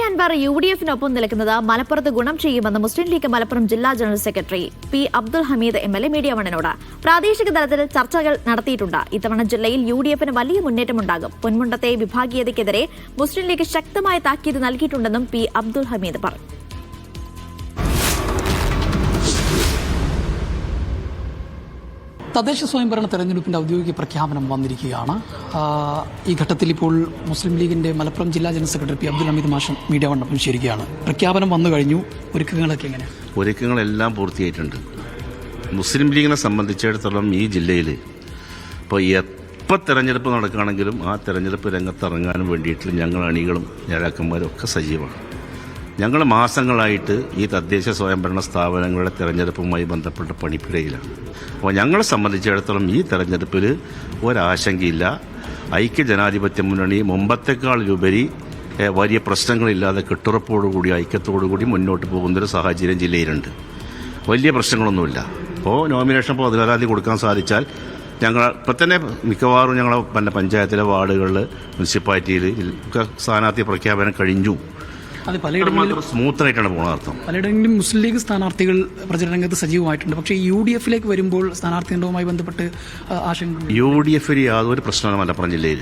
അൻവർ UDF-നൊപ്പം നിൽക്കുന്നത് മലപ്പുറത്ത് ഗുണം ചെയ്യുമെന്ന് മുസ്ലിം ലീഗ് മലപ്പുറം ജില്ലാ general secretary P Abdul Hameed MLA media വണ്ണിനോട് പ്രാദേശിക തലത്തിൽ ചർച്ചകൾ നടത്തിയിട്ടുണ്ട്. ഇത്തവണ ജില്ലയിൽ UDF-ന് വലിയ മുന്നേറ്റമുണ്ടാകും. പൊന്മുണ്ടത്തെ വിഭാഗീയതയ്ക്കെതിരെ മുസ്ലിം ലീഗ് ശക്തമായ താക്കീത് നൽകിയിട്ടുണ്ടെന്നും പി അബ്ദുൽ ഹമീദ് പറഞ്ഞു. തദ്ദേശ സ്വയംഭരണ തെരഞ്ഞെടുപ്പിന്റെ ഔദ്യോഗിക പ്രഖ്യാപനം വന്നിരിക്കുകയാണ്. ഈ ഘട്ടത്തിൽ ഇപ്പോൾ മുസ്ലിം ലീഗിന്റെ മലപ്പുറം ജില്ലാ general secretary P Abdul Hameed മാഷ് മീഡിയ വണ്ണപ്പം ചേരുകയാണ്. പ്രഖ്യാപനം വന്നു കഴിഞ്ഞു. ഒരുക്കങ്ങളൊക്കെ എങ്ങനെ? ഒരുക്കങ്ങളെല്ലാം പൂർത്തിയായിട്ടുണ്ട്. മുസ്ലിം ലീഗിനെ സംബന്ധിച്ചിടത്തോളം ഈ ജില്ലയിൽ ഇപ്പോൾ എപ്പോൾ തെരഞ്ഞെടുപ്പ് നടക്കുകയാണെങ്കിലും ആ തെരഞ്ഞെടുപ്പ് രംഗത്തിറങ്ങാനും വേണ്ടിയിട്ട് ഞങ്ങൾ അണികളും നേതാക്കന്മാരും ഒക്കെ സജീവമാണ്. ഞങ്ങൾ മാസങ്ങളായിട്ട് ഈ തദ്ദേശ സ്വയംഭരണ സ്ഥാപനങ്ങളുടെ തെരഞ്ഞെടുപ്പുമായി ബന്ധപ്പെട്ട പണിപ്പുരയിലാണ്. അപ്പോൾ ഞങ്ങളെ സംബന്ധിച്ചിടത്തോളം ഈ തെരഞ്ഞെടുപ്പിൽ ഒരാശങ്കയില്ല. ഐക്യജനാധിപത്യ മുന്നണി മുമ്പത്തെക്കാളുപരി വലിയ പ്രശ്നങ്ങളില്ലാതെ കെട്ടുറപ്പോടുകൂടി ഐക്യത്തോടുകൂടി മുന്നോട്ട് പോകുന്നൊരു സാഹചര്യം ജില്ലയിലുണ്ട്. വലിയ പ്രശ്നങ്ങളൊന്നുമില്ല. അപ്പോൾ നോമിനേഷൻ 14-ാം തീയതി കൊടുക്കാൻ സാധിച്ചാൽ ഞങ്ങൾ ഇപ്പം തന്നെ മിക്കവാറും ഞങ്ങളെ പഞ്ചായത്തിലെ വാർഡുകളിൽ മുനിസിപ്പാലിറ്റിയിൽ ഒക്കെ സ്ഥാനാർത്ഥി പ്രഖ്യാപനം കഴിഞ്ഞു. അത് പലയിടങ്ങളിലും സ്മൂത്തായിട്ടാണ് പോകുന്നത്. അർത്ഥം പലയിടങ്ങളിലും മുസ്ലിം ലീഗ് സ്ഥാനാർത്ഥികൾ പ്രചരണ രംഗത്ത് സജീവമായിട്ടുണ്ട്. പക്ഷേ UDF-ലേക്ക് വരുമ്പോൾ സ്ഥാനാർത്ഥികളുമായി ബന്ധപ്പെട്ട് ആശങ്ക UDF-ൽ യാതൊരു പ്രശ്നമാണ് മലപ്പുറം ജില്ലയിൽ.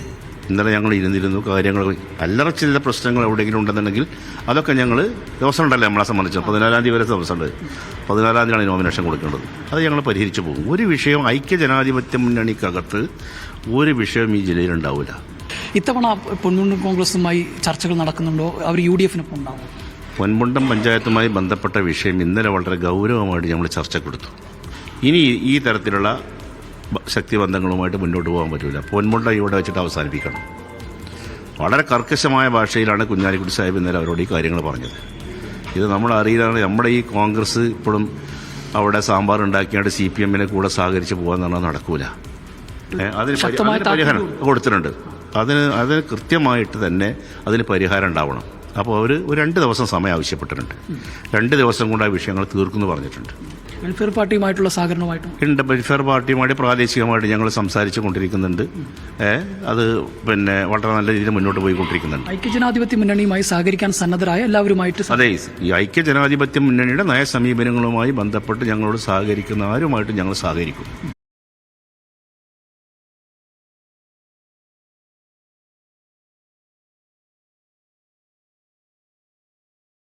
ഇന്നലെ ഞങ്ങൾ ഇരുന്നിരുന്നു. കാര്യങ്ങൾ അല്ലറ ചില പ്രശ്നങ്ങൾ എവിടെയെങ്കിലും ഉണ്ടെന്നുണ്ടെങ്കിൽ അതൊക്കെ ഞങ്ങൾ ദിവസം ഉണ്ടല്ലോ നമ്മളെ സംബന്ധിച്ച് 14-ാം തീയതി വരെ ദിവസമുണ്ട്. 14-ാം തീയതിയാണ് നോമിനേഷൻ കൊടുക്കേണ്ടത്. അത് ഞങ്ങൾ പരിഹരിച്ചു പോകും. ഒരു വിഷയം ഐക്യജനാധിപത്യ മുന്നണിക്കകത്ത് ഒരു വിഷയം ഈ ജില്ലയിലുണ്ടാവില്ല. ഇത്തവണ പൊന്മുണ്ടം കോൺഗ്രസുമായി ചർച്ചകൾ നടക്കുന്നുണ്ടോ? അവർ UDF-നൊപ്പം ഉണ്ടാവും? പൊന്മുണ്ടം പഞ്ചായത്തുമായി ബന്ധപ്പെട്ട വിഷയം ഇന്നലെ വളരെ ഗൗരവമായിട്ട് ഞങ്ങൾ ചർച്ച കൊടുത്തു. ഇനി ഈ തരത്തിലുള്ള ശക്തിബന്ധങ്ങളുമായിട്ട് മുന്നോട്ട് പോകാൻ പറ്റില്ല. പൊന്മുണ്ടം ഇവിടെ വെച്ചിട്ട് അവസാനിപ്പിക്കണം. വളരെ കർക്കശമായ ഭാഷയിലാണ് കുഞ്ഞാലിക്കുട്ടി സാഹിബ് ഇന്നലെ അവരോട് ഈ കാര്യങ്ങൾ പറഞ്ഞത്. ഇത് നമ്മൾ അറിയില്ലാണ്. നമ്മുടെ ഈ കോൺഗ്രസ് ഇപ്പോഴും അവിടെ സാമ്പാർ ഉണ്ടാക്കിയാണ്ട് CPM-നെ കൂടെ സഹകരിച്ച് പോകാൻ നടക്കൂല. അതിന് പരിഹാരം കൊടുത്തിട്ടുണ്ട്. അതിന് കൃത്യമായിട്ട് തന്നെ അതിന് പരിഹാരം ഉണ്ടാവണം. അപ്പോൾ അവർ ഒരു 2 ദിവസം സമയം ആവശ്യപ്പെട്ടിട്ടുണ്ട്. 2 ദിവസം കൊണ്ട് ആ വിഷയങ്ങൾ തീർക്കുമെന്ന് പറഞ്ഞിട്ടുണ്ട്. വെൽഫെയർ പാർട്ടിയുമായിട്ടുള്ള സഹകരണമായിട്ട് വെൽഫെയർ പാർട്ടിയുമായിട്ട് പ്രാദേശികമായിട്ട് ഞങ്ങൾ സംസാരിച്ചു കൊണ്ടിരിക്കുന്നുണ്ട്. അത് വളരെ നല്ല രീതിയിൽ മുന്നോട്ട് പോയിക്കൊണ്ടിരിക്കുന്നുണ്ട്. ഐക്യജനാധിപത്യ മുന്നണിയുമായി സഹകരിക്കാൻ സന്നദ്ധരായ എല്ലാവരുമായിട്ട് അതെ, ഈ ഐക്യജനാധിപത്യ മുന്നണിയുടെ നയസമീപനങ്ങളുമായി ബന്ധപ്പെട്ട് ഞങ്ങളോട് സഹകരിക്കുന്ന ആരുമായിട്ട് ഞങ്ങൾ സഹകരിക്കും.